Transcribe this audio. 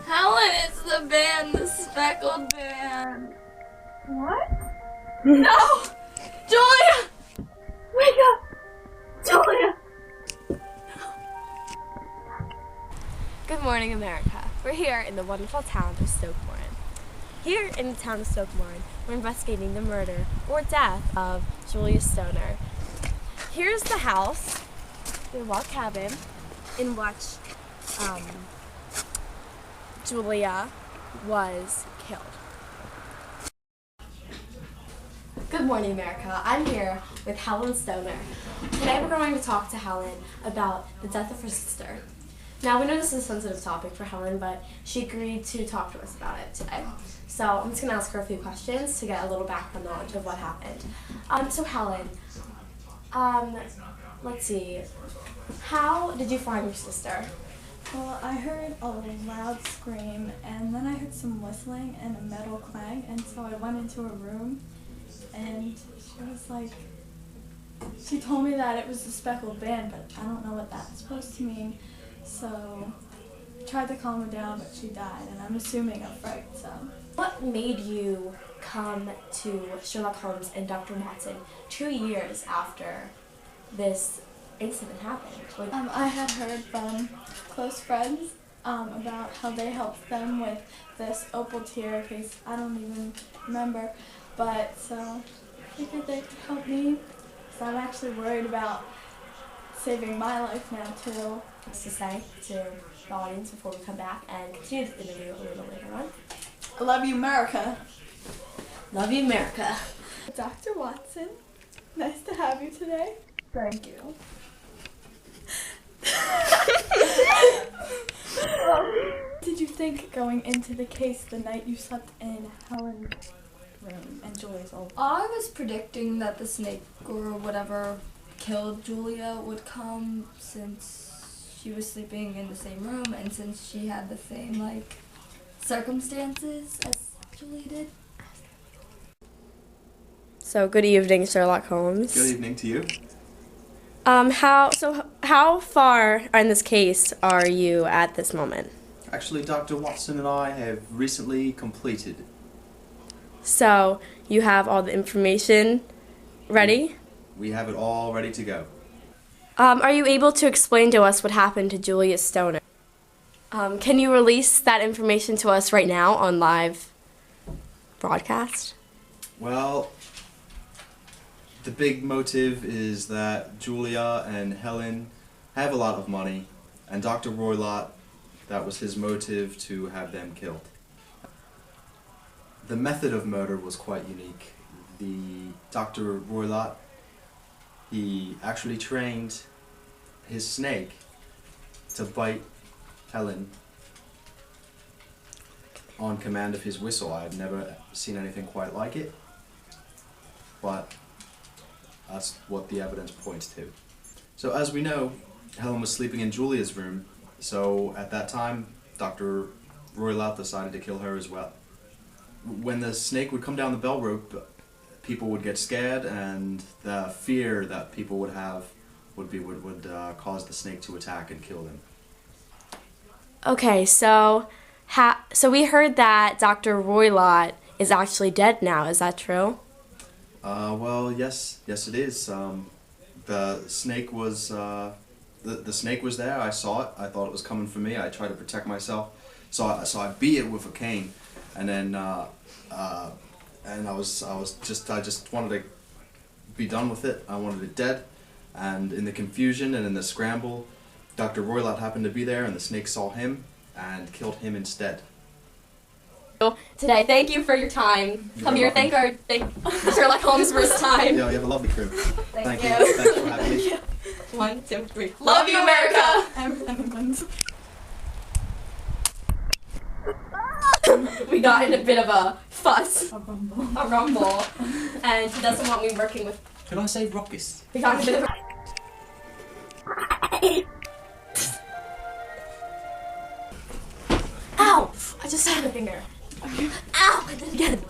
Helen, it's the band, the Speckled Band. What? No! Julia! Wake up! Julia! Good morning, America. We're here in the wonderful town of Stoke-Moran. Here in the town of Stoke-Moran, we're investigating the murder or death of Julia Stoner. Here's the house, the log cabin, in which Julia was killed. Good morning, America. I'm here with Helen Stoner. Today we're going to talk to Helen about the death of her sister. Now, we know this is a sensitive topic for Helen, but she agreed to talk to us about it today. So I'm just going to ask her a few questions to get a little background knowledge of what happened. So Helen, let's see. How did you find your sister? Well, I heard a loud scream, and then I heard some whistling and a metal clang, and so I went into her room, and she was like, she told me that it was the Speckled Band, but I don't know what that's supposed to mean, so I tried to calm her down, but she died, and I'm assuming a fright, so. What made you come to Sherlock Holmes and Dr. Watson 2 years after this incident happened? I had heard from close friends about how they helped them with this opal tear case. I don't even remember, but so I figured they could help me. So I'm actually worried about saving my life now too. What's to say to the audience before we come back and continue the interview a little later on? I love you, America. Love you, America. Dr. Watson, nice to have you today. Thank you. Did you think going into the case the night you slept in Helen's room and Julia's old? I was predicting that the snake or whatever killed Julia would come since she was sleeping in the same room and since she had the same, circumstances as Julia did. So, good evening, Sherlock Holmes. Good evening to you. How far in this case are you at this moment? Actually, Dr. Watson and I have recently completed. So, you have all the information ready? We have it all ready to go. Are you able to explain to us what happened to Julia Stoner? Can you release that information to us right now on live broadcast? Well, the big motive is that Julia and Helen have a lot of money, and Dr. Roylott, that was his motive to have them killed. The method of murder was quite unique. Dr. Roylott, he actually trained his snake to bite Helen on command of his whistle. I had never seen anything quite like it, but that's what the evidence points to. So as we know, Helen was sleeping in Julia's room, so at that time, Dr. Roylott decided to kill her as well. When the snake would come down the bell rope, people would get scared, and the fear that people would have would cause the snake to attack and kill them. Okay, so we heard that Dr. Roylott is actually dead now. Is that true? Well, yes, it is. The snake was the snake was there. I saw it. I thought it was coming for me. I tried to protect myself, so I beat it with a cane, and then I just wanted to be done with it. I wanted it dead, and in the confusion and in the scramble, Dr. Roylott happened to be there, and the snake saw him and killed him instead. Today, thank you for your time. You're Come here, welcome. thank Sherlock Holmes for his time. Yeah, you have a lovely crew. Thank you. you. Thanks for having me. 1, 2, 3. Love you, America! Everyone's. We got in a bit of a fuss, A rumble. a rumble, and he doesn't want me working with. Could I say raucous? We got in a bit of a. Ow! I just had a finger. Ow! I did it again.